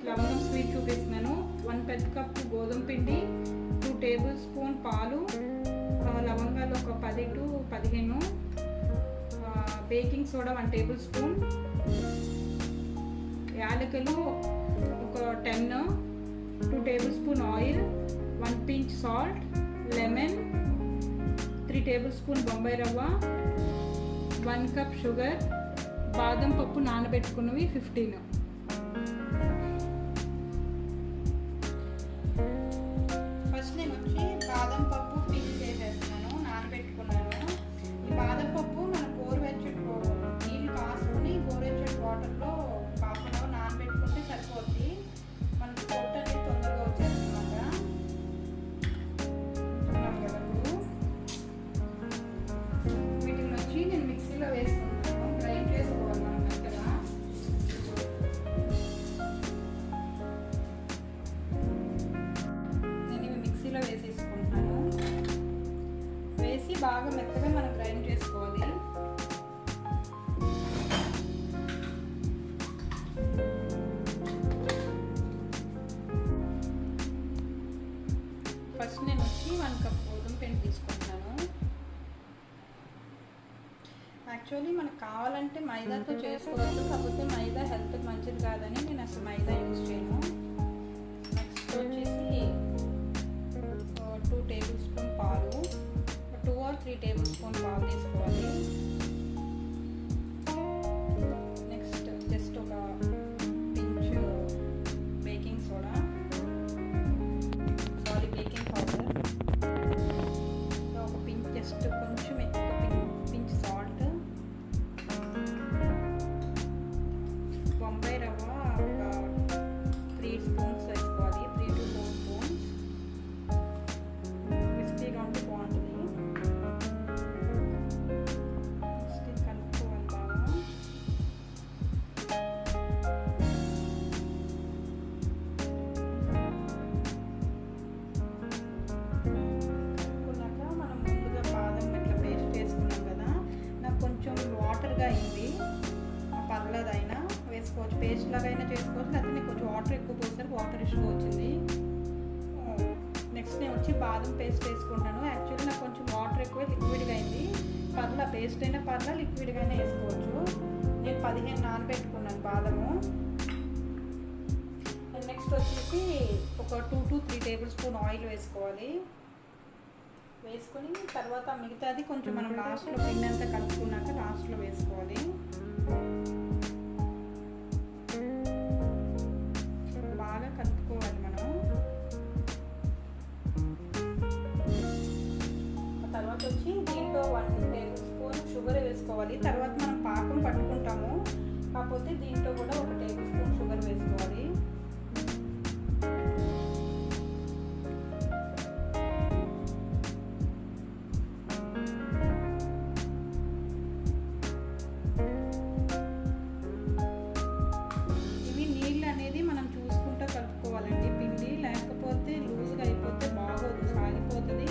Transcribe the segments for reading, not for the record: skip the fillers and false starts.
లవంగం స్వీట్ చూపిస్తున్నాను. 1 పెద్ద కప్పు గోధుమ పిండి, 2 టేబుల్ స్పూన్ పాలు, లవంగాలు ఒక 10 to 15, baking soda 1 table spoon, యాలకులు ఒక 10, 2 table spoon oil, 1 pinch salt, lemon, 3 table spoon Bombay రవ్వ, 1 కప్ షుగర్, బాదం పప్పు నానబెట్టుకున్నవి 15. ఫస్ట్ నేను వచ్చి బాదం పప్పు పిండి చేసేస్తున్నాను, నానబెట్టుకున్నాను. ఈ బాదం పప్పు మనం గోరువెచ్చటి నీళ్ళు కాసుకొని గోరువెచ్చటి వాటర్లో 1/2 అవర్ నానబెట్టుకుంటే సరిపోద్ది. మనకి పొట్టు అనేది తొందరగా వచ్చేస్తుందన్నమాట. వీటిని వచ్చి నేను మిక్సీలో వేసుకుంటాను, గ్రైండ్ చేసుకోవాలి మనం మెత్తగా. నేను ఇవి మిక్సీలో వేసేసుకుంటున్నాను. వేసి బాగా మెత్తగా మనం గ్రైండ్ చేసుకోవాలి. ఫస్ట్ నేను వచ్చి 1 కప్ గోధుమ పిండి తీసుకుంటున్నాను. యాక్చువల్లీ మనకు కావాలంటే మైదాతో చేసుకోవచ్చు, కాకపోతే మైదా హెల్త్కి మంచిది కాదని నేను అసలు మైదా యూజ్ చేయను. నెక్స్ట్ వచ్చేసి 2 టేబుల్ స్పూన్ పాలు, 2 or 3 టేబుల్ స్పూన్ పాలు తీసుకోవాలి. నెక్స్ట్ జస్ట్ ఒక pinch baking soda, baking powder, ఒక pinch జస్ట్ కొంచెం pinch సాల్ట్, బొంబాయి రవ్వ ఒక 3 స్పూన్స్ వేసుకోవాలి, 3 to 4 స్పూన్స్. క్రిస్పీగా ఉంటే బాగుంటుంది. కలుపుకోవాలి బాగా. కలుపుకున్నాక మనం ముందుగా బాదం ఇట్లా పేస్ట్ చేసుకున్నాం కదా, నాకు కొంచెం వాటర్గా అయింది, పర్లేదు అయినా వేసుకోవచ్చు, పేస్ట్ లాగా అయినా చేసుకోవచ్చు, లేకపోతే నేను కొంచెం వాటర్ ఎక్కువ పోసేసరికి వాటర్ ఇష్యూ వచ్చింది. నెక్స్ట్ నేను వచ్చి బాదం పేస్ట్ వేసుకుంటాను. యాక్చువల్లీ నాకు కొంచెం వాటర్ ఎక్కువ లిక్విడ్గా అయింది, పర్లా పేస్ట్ అయినా పర్లా లిక్విడ్గా అయినా వేసుకోవచ్చు. నేను 15 నానబెట్టుకున్నాను బాదము. నెక్స్ట్ వచ్చేసి ఒక 2 to 3 టేబుల్ స్పూన్ ఆయిల్ వేసుకోవాలి. వేసుకొని తర్వాత మిగతాది కొంచెం మనం లాస్ట్లో పిండి అంతా కలుపుకున్నాక లాస్ట్లో వేసుకోవాలి. బాగా కలుపుకోవాలి మనం. తర్వాత వచ్చి దీంట్లో 1 టేబుల్ స్పూన్ షుగర్ వేసుకోవాలి. తర్వాత మనం పాకం పట్టుకుంటాము, కాకపోతే దీంట్లో కూడా 1 టేబుల్ స్పూన్ షుగర్ వేసుకోవాలి. ఇవి నీళ్ళు అనేది మనం చూసుకుంటూ కలుపుకోవాలండి పిండి, లేకపోతే లూజ్గా అయిపోతే బాగోదు, సాగిపోతుంది,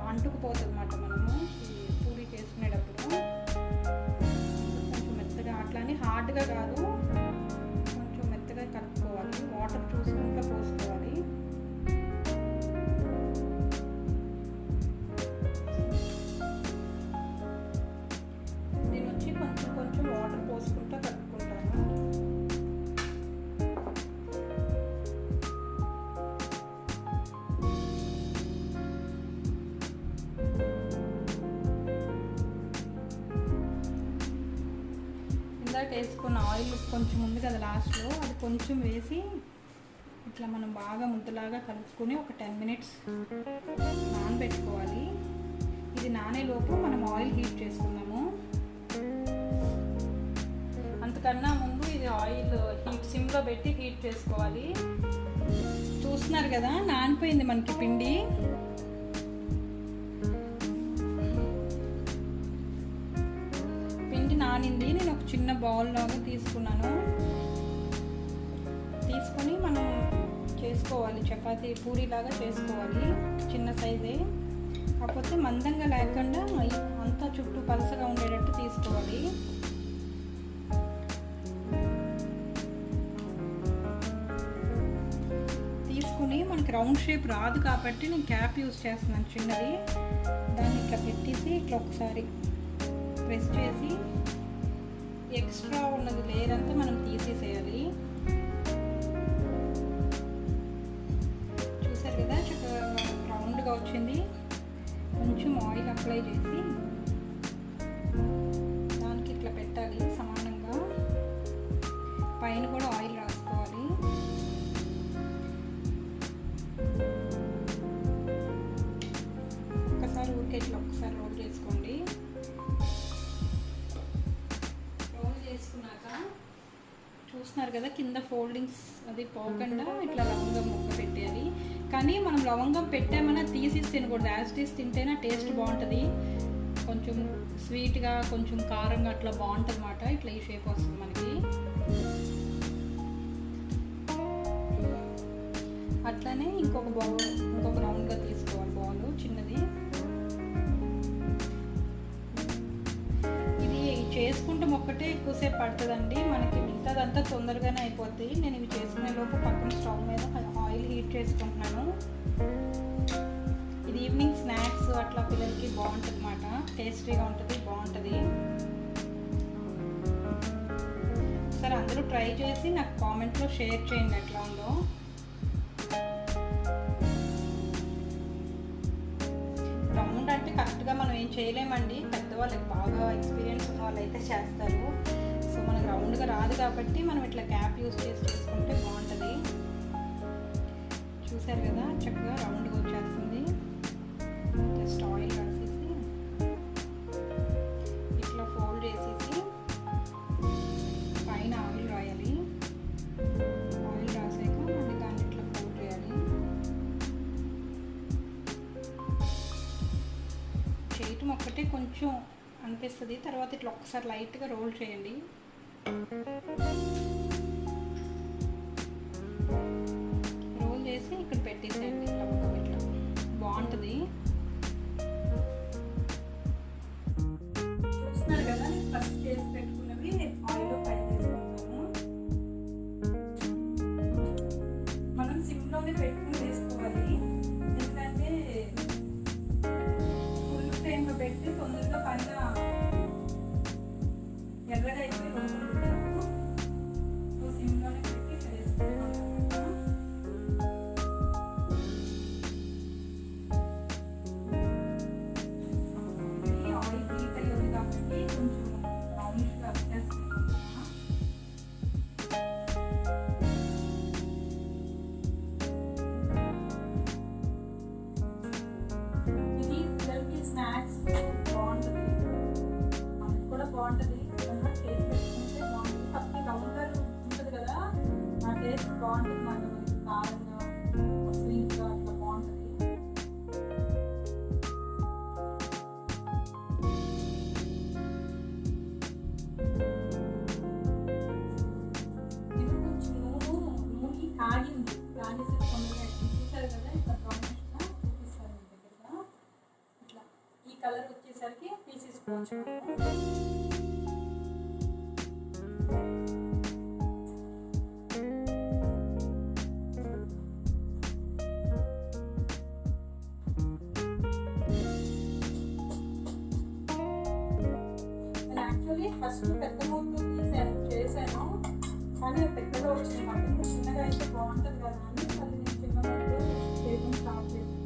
అంటుకుపోతుంది అన్నమాట. మనము పూరి చేసుకునేటప్పుడు కొంచెం మెత్తగా, అట్లానే హార్డ్గా కాదు, కొంచెం మెత్తగా కలుపుకోవాలి. వాటర్ చూసుకుంటూ పోసుకోవాలి. దీని వచ్చి కొంచెం కొంచెం వాటర్ పోసుకుంటూ కలుపుకుంటాను. ఇందాక వేసుకున్న ఆయిల్ కొంచెం ఉంది కదా లాస్ట్లో, అది కొంచెం వేసి ఇట్లా మనం బాగా ముద్దలాగా కలుపుకొని ఒక 10 minutes నానబెట్టుకోవాలి. ఇది నానేలోపు మనం ఆయిల్ హీట్ చేసుకుందాము. అంతకన్నా ముందు ఇది ఆయిల్ సిమ్లో పెట్టి హీట్ చేసుకోవాలి. చూస్తున్నారు కదా, నానిపోయింది మనకి పిండి. పిండి నానింది. నేను ఒక చిన్న బౌల్ లాగా తీసుకున్నాను. తీసుకొని మనం చేసుకోవాలి, చపాతీ పూరీలాగా చేసుకోవాలి. చిన్న సైజే, కాకపోతే మందంగా లేకుండా అంతా చుట్టూ పలసగా ఉండేటట్టు తీసుకోవాలి. రౌండ్ షేప్ రాదు కాబట్టి నేను క్యాప్ యూజ్ చేస్తున్నాను చిన్నది. దాన్ని ఇట్లా పెట్టేసి ఇట్లా ఒకసారి ప్రెస్ చేసి ఎక్స్ట్రా ఉన్నది లేయర్ అంతా మనం తీసేసేయాలి. చూసారు కదా చక్కగా రౌండ్గా వచ్చింది. కొంచెం ఆయిల్ అప్లై చేసి దానికి ఇట్లా పెట్టాలి సమానంగా. పైన కూడా ఆయిల్ రాసుకోవాలి. ఒకసారి ఊరికే ఇట్లా ఒకసారి రోల్ చేసుకోండి. రోల్ చేసుకున్నాక చూస్తున్నారు కదా కింద ఫోల్డింగ్స్ అది పోకుండా ఇట్లా లవంగం ముక్క పెట్టేయాలి. కానీ మనం లవంగం పెట్టామన్నా తీసి తినకూడదు. యాజ్ ఇట్ ఈస్ తింటేనే టేస్ట్ బాగుంటుంది. కొంచెం స్వీట్గా కొంచెం కారంగా అట్లా బాగుంటుంది అన్నమాట. ఇట్లా ఈ షేప్ వస్తుంది మనకి. అట్లానే ఇంకొక రౌండ్గా తీసుకోవాలి బౌల్ చిన్నది. ఇది చేసుకుంటే ఒక్కటే ఎక్కువసేపు పడుతుందండి మనకి. మిగతాదంతా తొందరగానే అయిపోద్ది. నేను ఇవి చేసుకునే లోపు పక్కన స్టవ్ మీద ఆయిల్ హీట్ చేసుకుంటున్నాను. ఇది ఈవినింగ్ స్నాక్స్ అట్లా పిల్లలకి బాగుంటుంది అన్నమాట. టేస్టీగా ఉంటుంది, బాగుంటుంది. సరే అందరూ ట్రై చేసి నాకు కామెంట్లో షేర్ చేయండి ఎట్లా ఉందో. రౌండ్ అంటే కరెక్ట్గా మనం ఏం చేయలేమండి. పెద్దవాళ్ళకి బాగా ఎక్స్పీరియన్స్ ఉన్న వాళ్ళు అయితే చేస్తారు. సో మనకు రౌండ్గా రాదు కాబట్టి మనం ఇట్లా క్యాప్ యూజ్ చేసుకుంటే బాగుంటుంది. చూసారు కదా చక్కగా రౌండ్గా వచ్చేస్తుంది. జస్ట్ ఆయిల్ రాసేసి ఇట్లా ఫోల్డ్ చేసేసి పైన ఆయిల్ రాయాలి. ఆయిల్ రాసాక మళ్ళీ దాన్ని ఇట్లా ఫోల్డ్ చేయాలి. చేయటం ఒక్కటే కొంచెం అనిపిస్తుంది. తర్వాత ఇట్లా ఒక్కసారి లైట్గా రోల్ చేయండి. రోల్ చేసి ఇక్కడ పెట్టేసేయండి. ఇట్లా బాగుంటుంది. చూస్తున్నారు కదా ఫస్ట్ చేసి పెట్టుకున్నవి ఆయిల్లో ఫ్రై చేసుకుంటాము. మనం సిమ్లోనే పెట్టుకుని వేసుకోవాలి. ఎందుకంటే ఫుల్ ఫ్లేమ్లో పెట్టి తొందరగా పైన ఎర్రగా అయిపోయి రోజు సిమ్లోనే పెట్టి వేసుకోవాలి. ఆయిల్ హీట్ అయ్యింది కాబట్టి కొంచెం బ్రౌనిష్గా వచ్చేస్తుంది. ఇది పిల్లలకి స్నాక్స్ బాగుంటుంది, మనకు కూడా బాగుంటుంది. టేస్ట్ పెట్టుకుంటే బాగుంటుంది. ఫస్ట్ లవంగర్ ఉంటుంది కదా ఆ టేస్ట్ బాగుంటుంది. మనకి కారంగా స్వీట్గా అట్లా బాగుంటుంది. ఇది కొంచెం నూనె కాగింది. కాగేసి తొందరగా చూసారు కదా ఇట్లా బ్రౌనిష్గా చూపిస్తారు మీ దగ్గరగా. ఇట్లా ఈ కలర్ వచ్చేసరికి తీసేసుకోవచ్చు. యాక్చువల్లీ ఫస్ట్ పెద్ద మూత చేశాను కానీ పెద్దగా వచ్చింది. మటన్ చిన్నగా అయితే బాగుంటుంది కదా అని మళ్ళీ నేను చిన్న మూత చేయడం స్టార్ట్ చేశాను.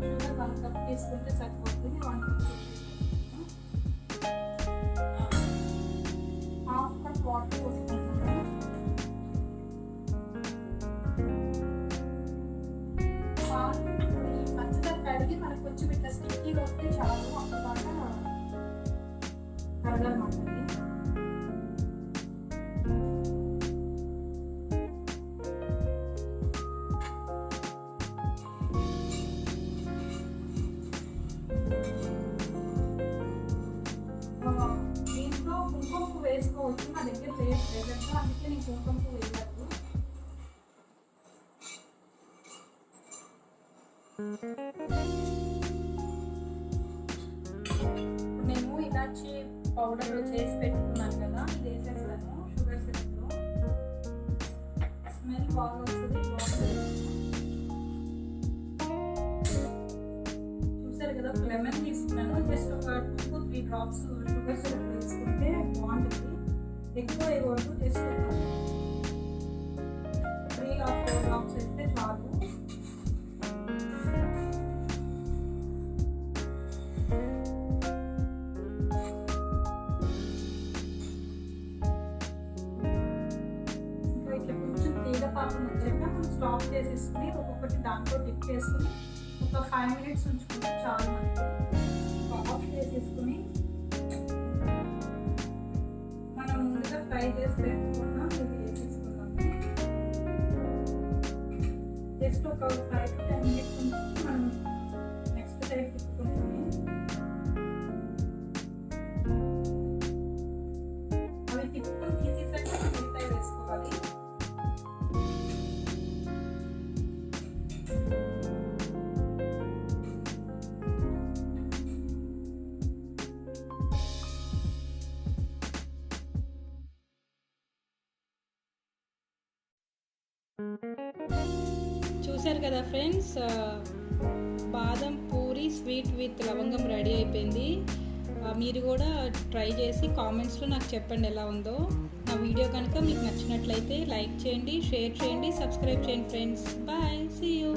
షుగర్ 1 కప్ తీసుకుంటే సరిపోతుంది. 1 కప్ హాఫ్ కప్ వాటర్ పోసుకుంటున్నాను. ఈ పంచదార కడిగి మనకు కొంచెం ఇట్లా స్టిక్కీగా వస్తే చాలు. అప్పటిదాకా కరగలమాట. దీంట్లో కుంకుమ వేసుకోవచ్చు. నా దగ్గర లేదు ప్రెజెంట్గా, అందుకే నేను కుంకుమ వేయలేదు. నేను ఇలాచి పౌడర్ చేసి పెట్టుకున్నాను కదా, ఇది వేసేస్తాను షుగర్ సిరప్లో. స్మెల్ బాగా వస్తుంది, చూసారు కదా. ఒక లెమన్ తీసుకున్నాను, జస్ట్ ఒక 2 to 3 డ్రాప్స్ షుగర్ సిరప్ వేసుకుంటే బాగుంటుంది. ఎక్కువ వేయకూడదు, జస్ట్ 3 or 4 డ్రాప్స్ వేస్తే చాలు. పాకం వచ్చాక మనం స్టాప్ చేసేసుకుని ఒక్కొక్కటి దాంట్లో డిప్ చేసుకుని ఒక 5 minutes ఉంచుకుంటే చాలు. మనకి ఆఫ్ చేసేసుకుని మనం ముందుగా ఫ్రై చేసి పెట్టుకున్నాం ఇది వేసేసుకున్నాం. జస్ట్ ఒక 5 to 10 minutes ఉంచుకుని మనం నెక్స్ట్ సైడ్ తిప్పుకుంటుంది. అవి తిప్పుకొని తీసేసాక మిగతాయి వేసుకోవాలి. చూసారు కదా ఫ్రెండ్స్, బాదం పూరి స్వీట్ విత్ లవంగం రెడీ అయిపోయింది. మీరు కూడా ట్రై చేసి కామెంట్స్లో నాకు చెప్పండి ఎలా ఉందో. నా వీడియో కనుక మీకు నచ్చినట్లయితే లైక్ చేయండి, షేర్ చేయండి, సబ్స్క్రైబ్ చేయండి ఫ్రెండ్స్. Bye, see you.